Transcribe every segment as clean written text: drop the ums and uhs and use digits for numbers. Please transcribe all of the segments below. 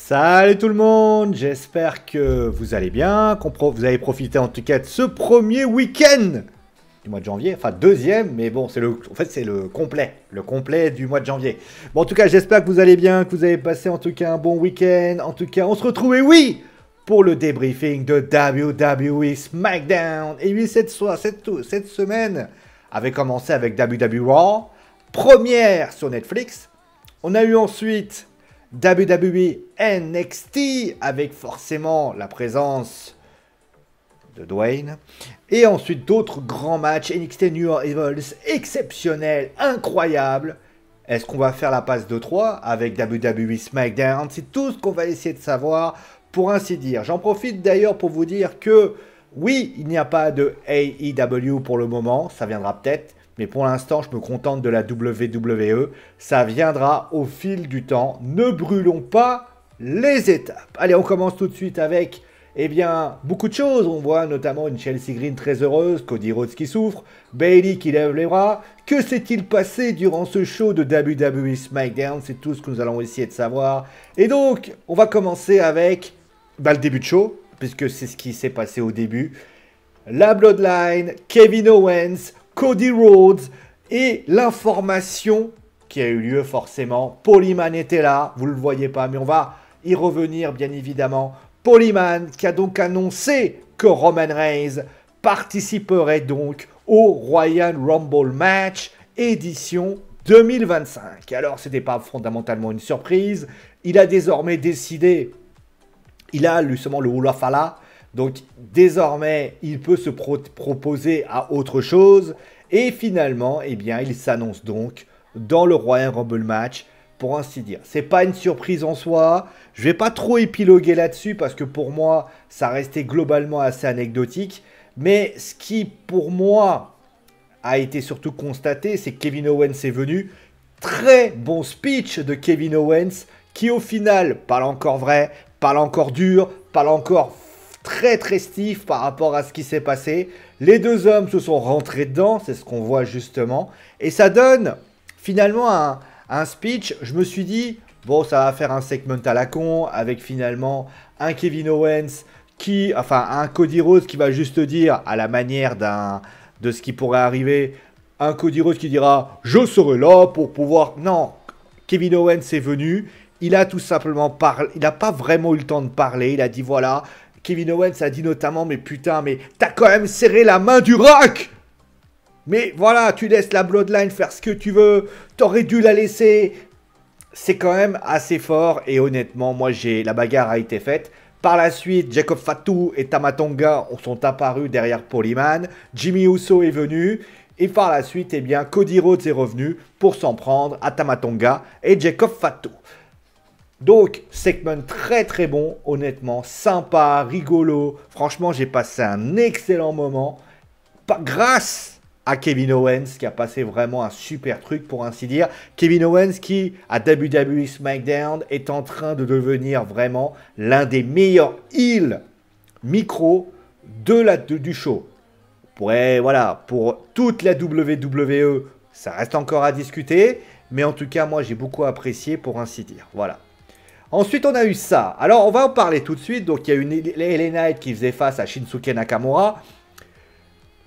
Salut tout le monde, j'espère que vous allez bien, vous avez profité en tout cas de ce premier week-end du mois de janvier, enfin deuxième, mais bon, en fait c'est le complet du mois de janvier. Bon, en tout cas, j'espère que vous allez bien, que vous avez passé en tout cas un bon week-end. En tout cas, on se retrouve, et oui, pour le débriefing de WWE SmackDown. Et oui, cette semaine avait commencé avec WWE Raw, première sur Netflix. On a eu ensuite WWE NXT avec forcément la présence de Dwayne. Et ensuite d'autres grands matchs NXT New Evils exceptionnels, incroyables. Est-ce qu'on va faire la passe de 3 avec WWE SmackDown? C'est tout ce qu'on va essayer de savoir pour ainsi dire. J'en profite d'ailleurs pour vous dire que oui, il n'y a pas de AEW pour le moment, ça viendra peut-être. Mais pour l'instant, je me contente de la WWE. Ça viendra au fil du temps. Ne brûlons pas les étapes. Allez, on commence tout de suite avec, eh bien, beaucoup de choses. On voit notamment une Chelsea Green très heureuse, Cody Rhodes qui souffre, Bayley qui lève les bras. Que s'est-il passé durant ce show de WWE SmackDown? C'est tout ce que nous allons essayer de savoir. Et donc, on va commencer avec le début de show, puisque c'est ce qui s'est passé au début. La Bloodline, Kevin Owens, Cody Rhodes et l'information qui a eu lieu forcément. Paul Heyman était là, vous ne le voyez pas, mais on va y revenir bien évidemment. Paul Heyman qui a donc annoncé que Roman Reigns participerait donc au Royal Rumble Match édition 2025. Alors ce n'était pas fondamentalement une surprise, il a désormais décidé, il a justement le Hall of Fame. Donc désormais, il peut se proposer à autre chose. Et finalement, eh bien, il s'annonce donc dans le Royal Rumble match, pour ainsi dire. C'est pas une surprise en soi. Je vais pas trop épiloguer là-dessus parce que pour moi, ça restait globalement assez anecdotique. Mais ce qui, pour moi, a été surtout constaté, c'est que Kevin Owens est venu. Très bon speech de Kevin Owens qui, au final, parle encore vrai, parle encore dur, parle encore très stiff par rapport à ce qui s'est passé. Les deux hommes se sont rentrés dedans, c'est ce qu'on voit justement. Et ça donne finalement un speech. Je me suis dit, bon, ça va faire un segment à la con avec finalement un Kevin Owens un Cody Rhodes qui va juste dire à la manière de ce qui pourrait arriver. Un Cody Rhodes qui dira, je serai là pour pouvoir... Non, Kevin Owens est venu. Il a tout simplement parlé. Il n'a pas vraiment eu le temps de parler. Il a dit, voilà... Kevin Owens a dit notamment, mais putain, mais t'as quand même serré la main du Rock. Mais voilà, tu laisses la Bloodline faire ce que tu veux. T'aurais dû la laisser. C'est quand même assez fort. Et honnêtement, moi, la bagarre a été faite. Par la suite, Jacob Fatu et Tama Tonga sont apparus derrière Paul Heyman. Jimmy Uso est venu. Et par la suite, eh bien, Cody Rhodes est revenu pour s'en prendre à Tama Tonga et Jacob Fatu. Donc, segment très bon, honnêtement, sympa, rigolo. Franchement, j'ai passé un excellent moment. Grâce à Kevin Owens, qui a passé vraiment un super truc, pour ainsi dire. Kevin Owens qui, à WWE SmackDown, est en train de devenir vraiment l'un des meilleurs heels micro du show. Voilà, pour toute la WWE, ça reste encore à discuter. Mais en tout cas, moi, j'ai beaucoup apprécié, pour ainsi dire. Voilà. Ensuite, on a eu ça. Alors, on va en parler tout de suite. Donc, il y a eu LA Knight qui faisait face à Shinsuke Nakamura.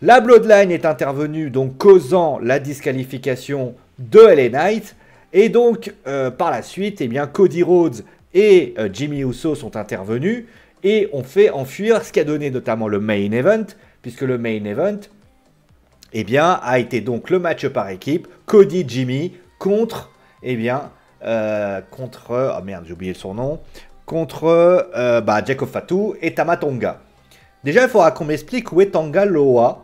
La Bloodline est intervenue, donc causant la disqualification de LA Knight. Et donc, par la suite, eh bien, Cody Rhodes et Jimmy Uso sont intervenus et ont fait enfuir ce qui a donné notamment le main event, puisque le main event, eh bien, a été donc le match par équipe, Cody-Jimmy contre, eh bien... oh merde, j'ai oublié son nom. Contre Jacob Fatu et Tama Tonga. Déjà, il faudra qu'on m'explique où est Tanga Loa.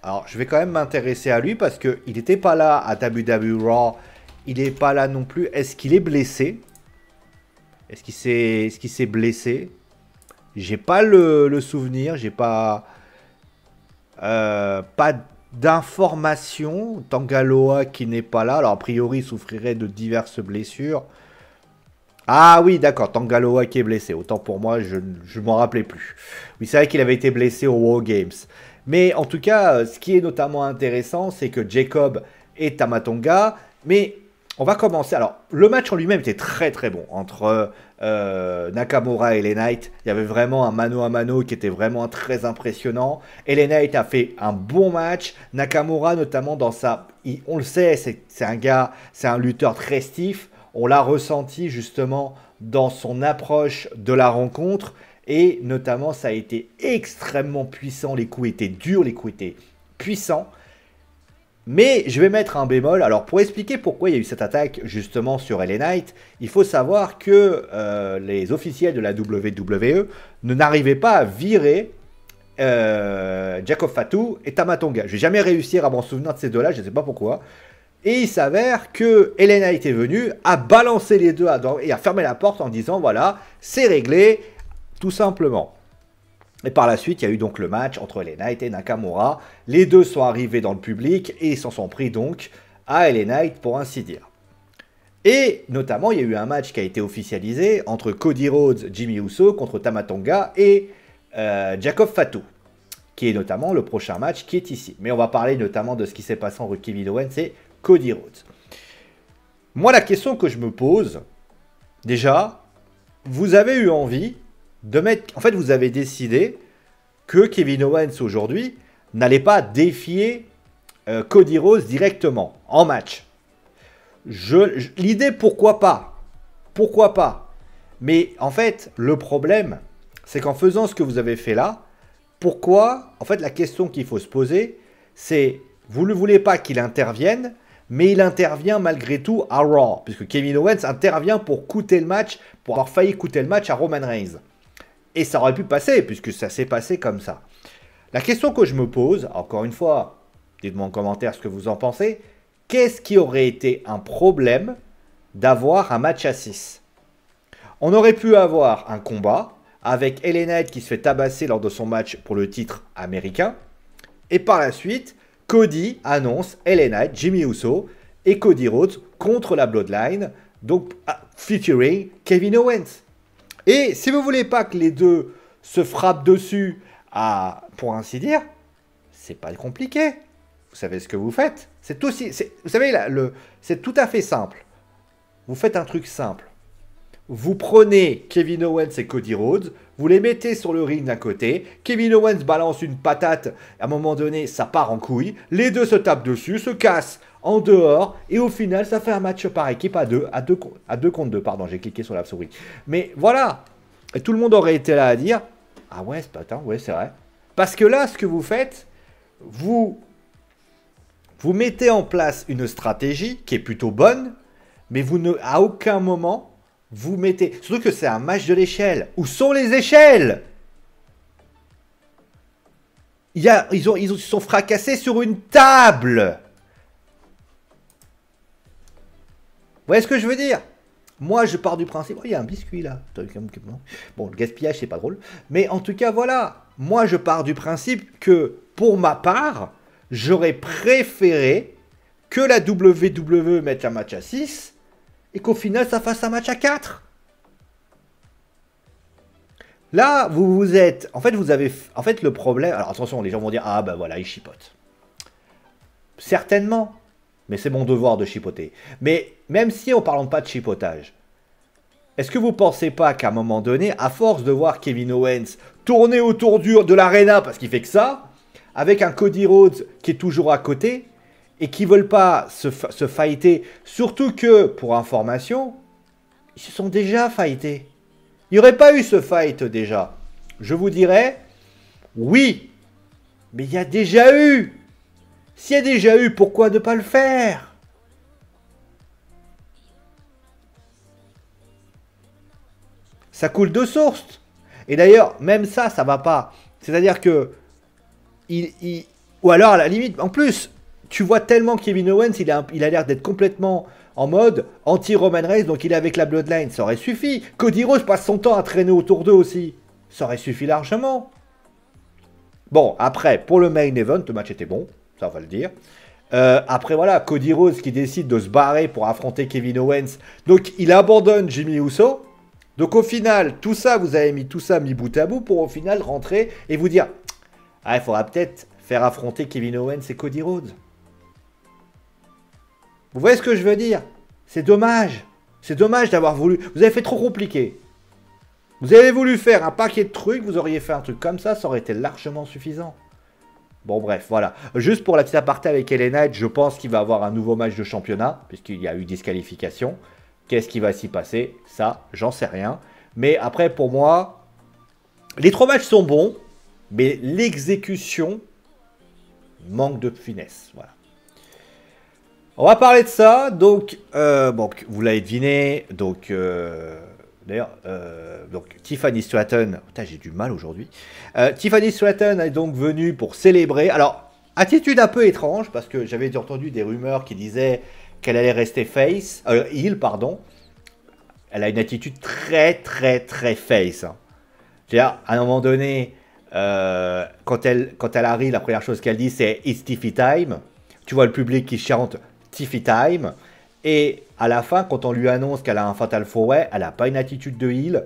Alors, je vais quand même m'intéresser à lui parce qu'il n'était pas là à WWE Raw. Il n'est pas là non plus. Est-ce qu'il est blessé? Est-ce qu'il s'est blessé? J'ai pas le souvenir. J'ai pas d'informations. Tangaloa qui n'est pas là. Alors, a priori, il souffrirait de diverses blessures. Ah oui, d'accord. Tangaloa qui est blessé. Autant pour moi, je ne m'en rappelais plus. Oui, c'est vrai qu'il avait été blessé au War Games. Mais en tout cas, ce qui est notamment intéressant, c'est que Jacob et Tama Tonga. Mais On va commencer. Alors, le match en lui-même était très très bon entre Nakamura et LA Knight. Il y avait vraiment un mano à mano qui était vraiment très impressionnant. LA Knight a fait un bon match. Nakamura, notamment dans sa. On le sait, c'est un gars, c'est un lutteur très stiff. On l'a ressenti justement dans son approche de la rencontre. Et notamment, ça a été extrêmement puissant. Les coups étaient durs, les coups étaient puissants. Mais je vais mettre un bémol. Alors, pour expliquer pourquoi il y a eu cette attaque justement sur LA Knight, il faut savoir que les officiels de la WWE n'arrivaient pas à virer Jacob Fatu et Tama Tonga. Je vais jamais réussir à m'en souvenir de ces deux-là, je ne sais pas pourquoi. Et il s'avère que LA Knight est venu, a balancé les deux et a fermé la porte en disant voilà, c'est réglé, tout simplement. Et par la suite, il y a eu donc le match entre LA Knight et Nakamura. Les deux sont arrivés dans le public et s'en sont pris donc à LA Knight pour ainsi dire. Et notamment, il y a eu un match qui a été officialisé entre Cody Rhodes, Jimmy Uso contre Tama Tonga et Jacob Fatu, qui est notamment le prochain match qui est ici. Mais on va parler notamment de ce qui s'est passé entre Kevin Owens et Cody Rhodes. Moi, la question que je me pose, déjà, vous avez eu envie de mettre... En fait, vous avez décidé que Kevin Owens, aujourd'hui, n'allait pas défier Cody Rhodes directement, en match. L'idée, pourquoi pas? Pourquoi pas? Mais en fait, le problème, c'est qu'en faisant ce que vous avez fait là, pourquoi? En fait, la question qu'il faut se poser, c'est, vous ne voulez pas qu'il intervienne, mais il intervient malgré tout à Raw, puisque Kevin Owens intervient pour coûter le match, pour avoir failli coûter le match à Roman Reigns. Et ça aurait pu passer, puisque ça s'est passé comme ça. La question que je me pose, encore une fois, dites-moi en commentaire ce que vous en pensez, qu'est-ce qui aurait été un problème d'avoir un match à 6? On aurait pu avoir un combat avec LA Knight qui se fait tabasser lors de son match pour le titre américain, et par la suite, Cody annonce LA Knight, Jimmy Uso et Cody Rhodes contre la Bloodline, donc featuring Kevin Owens. Et si vous voulez pas que les deux se frappent dessus, pour ainsi dire, c'est pas compliqué. Vous savez ce que vous faites. C'est aussi, vous savez, c'est tout à fait simple. Vous faites un truc simple. Vous prenez Kevin Owens et Cody Rhodes, vous les mettez sur le ring d'un côté, Kevin Owens balance une patate, à un moment donné, ça part en couille, les deux se tapent dessus, se cassent en dehors, et au final, ça fait un match par équipe à deux contre deux, pardon, j'ai cliqué sur la souris. Mais voilà, et tout le monde aurait été là à dire, ah ouais, c'est pas tant, ouais, c'est vrai. Parce que là, ce que vous faites, vous mettez en place une stratégie qui est plutôt bonne, mais vous ne, à aucun moment, vous mettez... Surtout que c'est un match de l'échelle. Où sont les échelles? Ils se sont fracassés sur une table. Vous voyez ce que je veux dire? Moi, je pars du principe... Oh, il y a un biscuit, là. Bon, le gaspillage, c'est pas drôle. Mais en tout cas, voilà. Moi, je pars du principe que, pour ma part, j'aurais préféré que la WWE mette un match à 6... et qu'au final, ça fasse un match à 4. Là, vous êtes... En fait, vous avez... En fait, le problème... Alors, attention, les gens vont dire, ah, ben voilà, il chipote. Certainement. Mais c'est mon devoir de chipoter. Mais même si on ne parle pas de chipotage, est-ce que vous ne pensez pas qu'à un moment donné, à force de voir Kevin Owens tourner autour de l'arena, parce qu'il fait que ça, avec un Cody Rhodes qui est toujours à côté... et qui ne veulent pas se fighter, surtout que, pour information, ils se sont déjà fightés. Il n'y aurait pas eu ce fight déjà. Je vous dirais, oui, mais il y a déjà eu. S'il y a déjà eu, pourquoi ne pas le faire? Ça coule de source. Et d'ailleurs, même ça, ça va pas. C'est-à-dire que, ou alors à la limite, en plus... Tu vois tellement Kevin Owens, il a l'air d'être complètement en mode anti-Roman Reigns, donc il est avec la Bloodline. Ça aurait suffi. Cody Rhodes passe son temps à traîner autour d'eux aussi. Ça aurait suffi largement. Bon, après, pour le main event, le match était bon. Ça, on va le dire. Après, voilà, Cody Rhodes qui décide de se barrer pour affronter Kevin Owens. Donc, il abandonne Jimmy Uso. Donc, au final, tout ça, vous avez mis tout ça mis bout à bout pour au final rentrer et vous dire « Ah, il faudra peut-être faire affronter Kevin Owens et Cody Rhodes. » Vous voyez ce que je veux dire? C'est dommage. C'est dommage d'avoir voulu... Vous avez fait trop compliqué. Vous avez voulu faire un paquet de trucs, vous auriez fait un truc comme ça aurait été largement suffisant. Bon bref, voilà. Juste pour la petite aparté avec LA Knight, je pense qu'il va avoir un nouveau match de championnat, puisqu'il y a eu disqualification. Qu'est-ce qui va s'y passer? Ça, j'en sais rien. Mais après, pour moi, les 3 matchs sont bons, mais l'exécution manque de finesse. Voilà. On va parler de ça. Donc, bon, vous l'avez deviné. Donc, d'ailleurs, Tiffany Stratton. Putain, j'ai du mal aujourd'hui. Tiffany Stratton est donc venue pour célébrer. Alors, attitude un peu étrange, parce que j'avais entendu des rumeurs qui disaient qu'elle allait rester heel, pardon. Elle a une attitude très face. Hein. C'est-à-dire, à un moment donné, quand elle arrive, la première chose qu'elle dit, c'est « It's Tiffy time ». Tu vois le public qui chante « Tiffy time ». Et à la fin, quand on lui annonce qu'elle a un Fatal 4-Way, elle n'a pas une attitude de heel.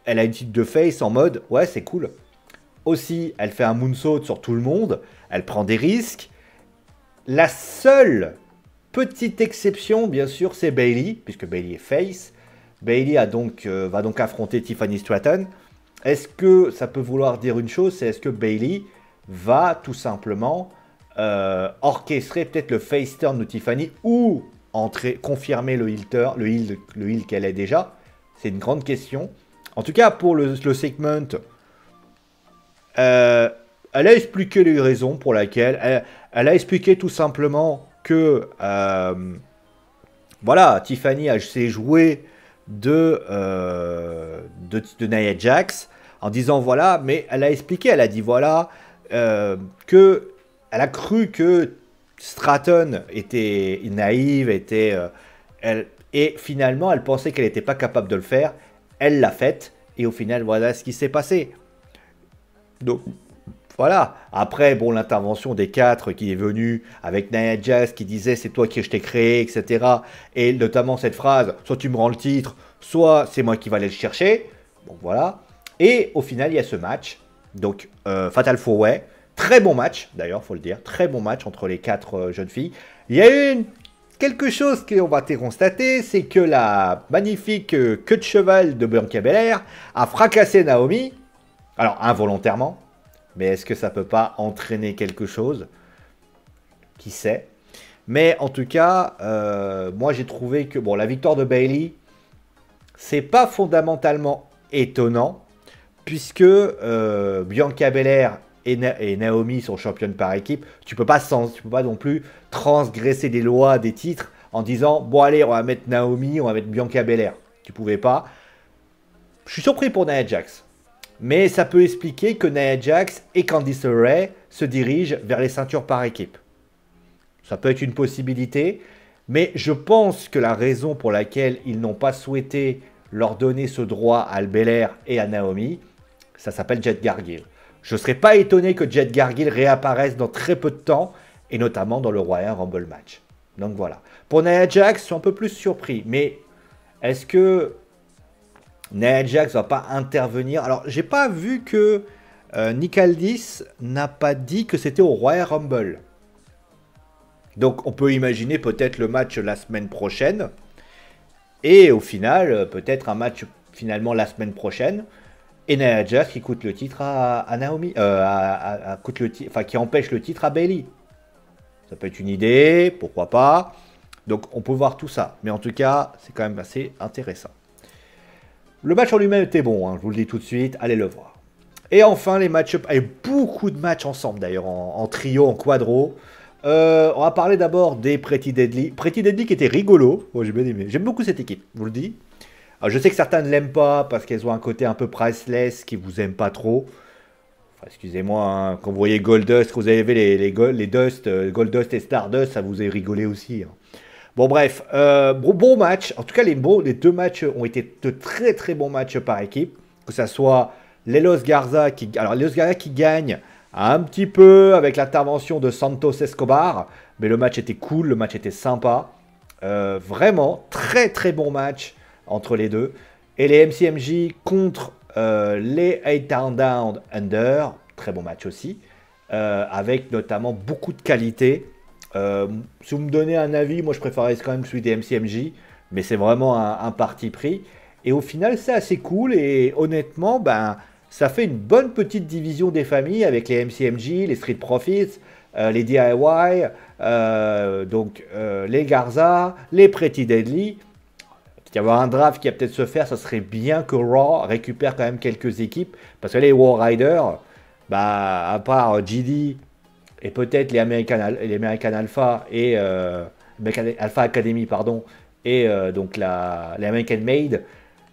Elle a une attitude de face en mode « Ouais, c'est cool ». Aussi, elle fait un moonsault sur tout le monde. Elle prend des risques. La seule petite exception, bien sûr, c'est Bayley, puisque Bayley est face. Bayley va donc affronter Tiffany Stratton. Est-ce que ça peut vouloir dire une chose? C'est est-ce que Bayley va tout simplement orchestrer peut-être le face turn de Tiffany ou confirmer le heel qu'elle est déjà? C'est une grande question. En tout cas, pour le segment, elle a expliqué les raisons pour lesquelles. Elle a expliqué tout simplement que voilà, Tiffany s'est jouée de Nia Jax en disant voilà, mais elle a expliqué, elle a dit voilà, que elle a cru que Stratton était naïve, et finalement elle pensait qu'elle n'était pas capable de le faire, elle l'a fait, et au final voilà ce qui s'est passé. Donc voilà, après bon, l'intervention des 4 qui est venue avec Nia Jax qui disait c'est toi qui je t'ai créé, etc. Et notamment cette phrase, soit tu me rends le titre, soit c'est moi qui vais aller le chercher. Donc voilà. Et au final, il y a ce match. Donc Fatal 4-Way. Très bon match, d'ailleurs, faut le dire. Très bon match entre les 4 jeunes filles. Il y a eu quelque chose qu'on va constater, c'est que la magnifique queue de cheval de Bianca Belair a fracassé Naomi. Alors, involontairement. Mais est-ce que ça peut pas entraîner quelque chose? Qui sait? Mais en tout cas, moi j'ai trouvé que bon, la victoire de Bayley, c'est pas fondamentalement étonnant, puisque Bianca Belair et Naomi sont championnes par équipe. Tu peux pas non plus transgresser les lois des titres en disant bon allez, on va mettre Naomi, on va mettre Bianca Belair. Tu pouvais pas. Je suis surpris pour Nia Jax. Mais ça peut expliquer que Nia Jax et Candice LeRae se dirigent vers les ceintures par équipe. Ça peut être une possibilité, mais je pense que la raison pour laquelle ils n'ont pas souhaité leur donner ce droit à Belair et à Naomi, ça s'appelle Jade Cargill. Je ne serais pas étonné que Jade Cargill réapparaisse dans très peu de temps, et notamment dans le Royal Rumble match. Donc voilà. Pour Nia Jax, je suis un peu plus surpris, mais est-ce que Nia Jax va pas intervenir? Alors, j'ai pas vu que Nick Aldis n'a pas dit que c'était au Royal Rumble. Donc, on peut imaginer peut-être le match la semaine prochaine. Et au final, peut-être un match finalement la semaine prochaine. Et Nia Jax qui coûte le titre à Naomi. Qui empêche le titre à Bayley. Ça peut être une idée, pourquoi pas. Donc, on peut voir tout ça. Mais en tout cas, c'est quand même assez intéressant. Le match en lui-même était bon, hein, je vous le dis tout de suite, allez le voir. Et enfin, les match-up, avec beaucoup de matchs ensemble d'ailleurs, en trio, en quadro. On va parler d'abord des Pretty Deadly. Pretty Deadly qui était rigolo, j'ai bien aimé. J'aime beaucoup cette équipe, je vous le dis. Alors, je sais que certains ne l'aiment pas parce qu'elles ont un côté un peu priceless qui vous aime pas trop. Enfin, excusez-moi, hein, quand vous voyez Goldust, quand vous avez vu les Dust, Goldust et Stardust, ça vous a rigolé aussi. Hein. Bon bref, bon match. En tout cas, les 2 matchs ont été de très bons matchs par équipe. Que ce soit Lelos Garza qui gagne un petit peu avec l'intervention de Santos Escobar. Mais le match était cool, le match était sympa. Vraiment, très bon match entre les deux. Et les MCMJ contre les 8 Down Under. Très bon match aussi. Avec notamment beaucoup de qualité. Si vous me donnez un avis, moi je préférais quand même celui des MCMJ. Mais c'est vraiment un parti pris. Et au final, c'est assez cool. Et honnêtement, ben, ça fait une bonne petite division des familles avec les MCMG, les Street Profits, les DIY, les Garza, les Pretty Deadly. Il y avoir un draft qui va peut-être se faire, ça serait bien que Raw récupère quand même quelques équipes. Parce que les War Riders, bah, à part GD et peut-être les American Alpha et American Alpha Academy, pardon, et les American Made,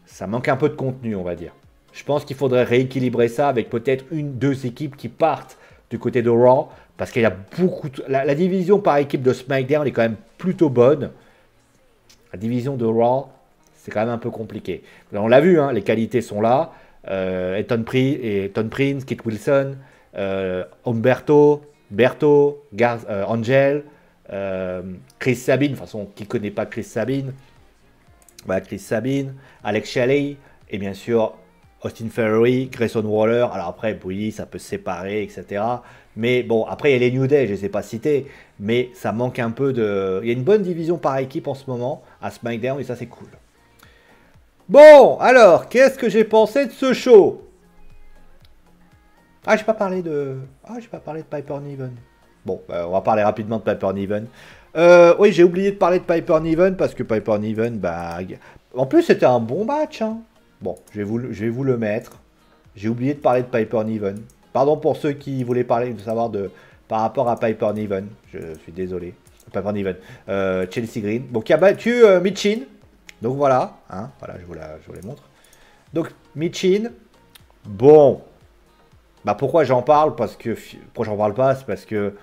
ça manque un peu de contenu, on va dire. Je pense qu'il faudrait rééquilibrer ça avec peut-être deux équipes qui partent du côté de Raw, parce qu'il y a beaucoup... La division par équipe de SmackDown est quand même plutôt bonne. La division de Raw, c'est quand même un peu compliqué. On l'a vu, hein, les qualités sont là. Eton Prince, Kit Wilson, Humberto, Berto, Angel, Chris Sabine, de toute façon, qui ne connaît pas Chris Sabine? Voilà, Chris Sabine, Alex Shelley, et bien sûr Austin Theory, Grayson Waller. Alors après, oui, ça peut se séparer, etc. Mais bon, après, il y a les New Day, je ne les ai pas cités, mais ça manque un peu de... Il y a une bonne division par équipe en ce moment, à SmackDown, et ça, c'est cool. Bon, alors, qu'est-ce que j'ai pensé de ce show? Ah, j'ai pas parlé de... Ah, j'ai pas parlé de Piper Niven. Bon, on va parler rapidement de Piper Niven. Oui, j'ai oublié de parler de Piper Niven, parce que Piper Niven, bah... En plus, c'était un bon match, hein. Bon, je vais vous le mettre. J'ai oublié de parler de Piper Niven. Pardon pour ceux qui voulaient parler, de savoir par rapport à Piper Niven. Je suis désolé. Piper Niven. Chelsea Green. Bon, qui a battu Michin. Donc voilà. Hein, voilà, je vous les montre. Donc, Michin. Bon. Bah, pourquoi j'en parle? Pourquoi j'en parle pas? C'est parce que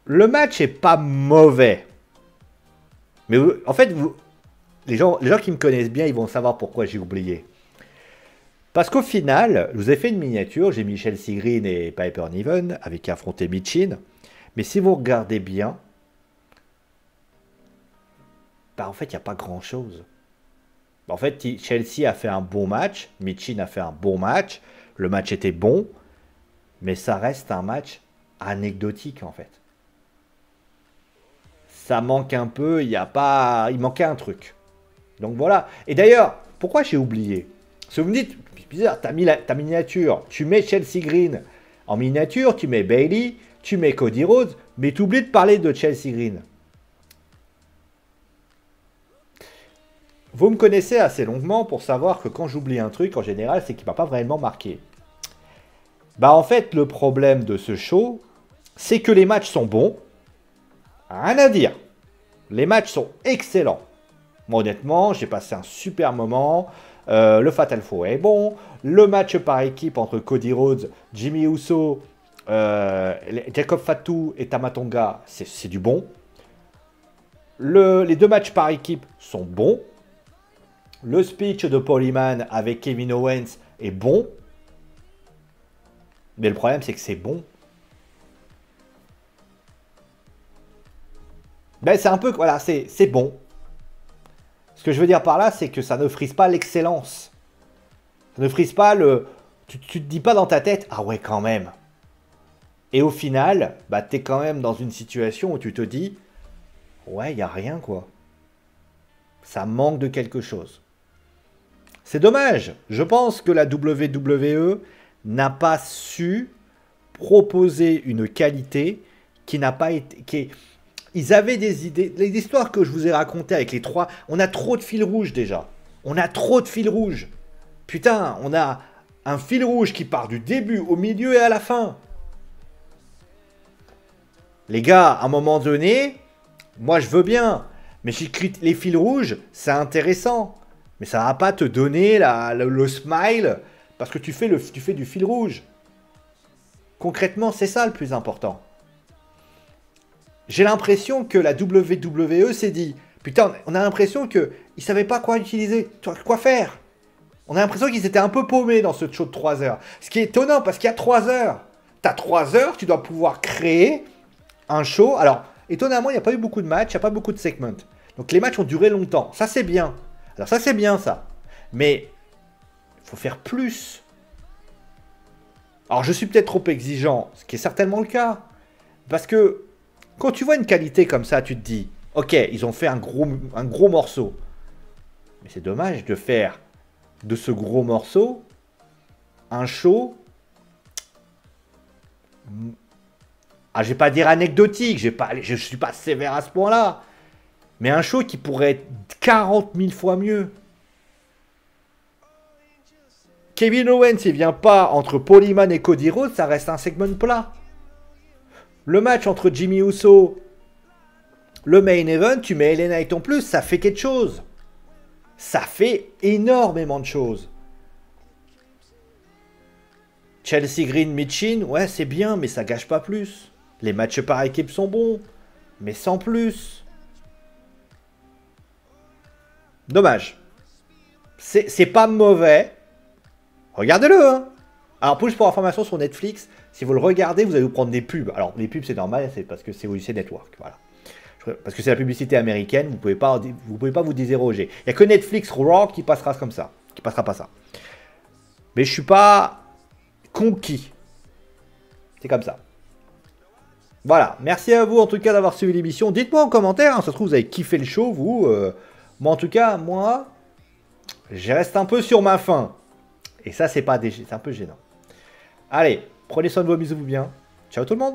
le match est pas mauvais. Mais en fait, les gens qui me connaissent bien, ils vont savoir pourquoi j'ai oublié. Parce qu'au final, je vous ai fait une miniature, j'ai mis Chelsea Green et Piper Niven avec qui affronter Michin. Mais si vous regardez bien, bah en fait, il n'y a pas grand-chose. En fait, Chelsea a fait un bon match, Michin a fait un bon match, le match était bon, mais ça reste un match anecdotique en fait. Ça manque un peu, il manquait un truc. Donc voilà. Et d'ailleurs, pourquoi j'ai oublié? Si vous me dites, bizarre, t'as mis ta miniature, tu mets Chelsea Green en miniature, tu mets Bayley, tu mets Cody Rhodes, mais tu oublies de parler de Chelsea Green. Vous me connaissez assez longuement pour savoir que quand j'oublie un truc, en général, c'est qu'il ne m'a pas vraiment marqué. Bah en fait, le problème de ce show, c'est que les matchs sont bons. Rien à dire. Les matchs sont excellents. Moi, honnêtement, j'ai passé un super moment. Le Fatal 4 est bon. Le match par équipe entre Cody Rhodes, Jimmy Uso, Jacob Fatu et Tamatonga, c'est du bon. Les deux matchs par équipe sont bons. Le speech de Paul Heyman avec Kevin Owens est bon. Mais le problème, c'est que c'est bon. Ben, c'est un peu... Voilà, c'est bon. Ce que je veux dire par là, c'est que ça ne frise pas l'excellence. Ça ne frise pas le... Tu te dis pas dans ta tête, ah ouais, quand même. Et au final, bah, tu es quand même dans une situation où tu te dis, ouais, il n'y a rien, quoi. Ça manque de quelque chose. C'est dommage. Je pense que la WWE n'a pas su proposer une qualité qui n'a pas été... Ils avaient des idées. Les histoires que je vous ai racontées avec les trois... On a trop de fils rouges déjà. On a trop de fils rouges. Putain, on a un fil rouge qui part du début, au milieu et à la fin. Les gars, à un moment donné, moi je veux bien. Mais les fils rouges, c'est intéressant. Mais ça ne va pas te donner le smile parce que tu fais du fil rouge. Concrètement, c'est ça le plus important. J'ai l'impression que la WWE s'est dit, putain, on a l'impression qu'ils ne savaient pas quoi utiliser, quoi faire. On a l'impression qu'ils étaient un peu paumés dans ce show de 3 heures. Ce qui est étonnant parce qu'il y a 3 heures. Tu as 3 heures, tu dois pouvoir créer un show. Alors, étonnamment, il n'y a pas eu beaucoup de matchs, il n'y a pas beaucoup de segments. Donc les matchs ont duré longtemps. Ça, c'est bien. Alors ça, c'est bien, ça. Mais il faut faire plus. Alors, je suis peut-être trop exigeant, ce qui est certainement le cas. Parce que quand tu vois une qualité comme ça, tu te dis, Ok, ils ont fait un gros morceau. Mais c'est dommage de faire de ce gros morceau un show. Ah, je vais pas dire anecdotique, je suis pas sévère à ce point-là. Mais un show qui pourrait être 40 000 fois mieux. Kevin Owens, il vient pas entre Paul Heyman et Cody Rhodes, ça reste un segment plat. Le match entre Jimmy Uso, le main event, tu mets LA Knight en plus, ça fait quelque chose. Ça fait énormément de choses. Chelsea Green, Michin, ouais, c'est bien, mais ça gâche pas plus. Les matchs par équipe sont bons, mais sans plus. Dommage. C'est pas mauvais. Regardez-le, hein. Alors, plus pour information sur Netflix, si vous le regardez, vous allez vous prendre des pubs. Alors, les pubs, c'est normal, c'est parce que c'est OUC Network, voilà. Parce que c'est la publicité américaine, vous pouvez pas vous déséroger. Il n'y a que Netflix Raw qui passera comme ça, qui passera pas ça. Mais je suis pas conquis. C'est comme ça. Voilà, merci à vous en tout cas d'avoir suivi l'émission. Dites-moi en commentaire, hein, ça se trouve vous avez kiffé le show, vous. Moi en tout cas, moi, je reste un peu sur ma faim. Et ça, c'est un peu gênant. Allez, prenez soin de vos, bisous bien. Ciao tout le monde.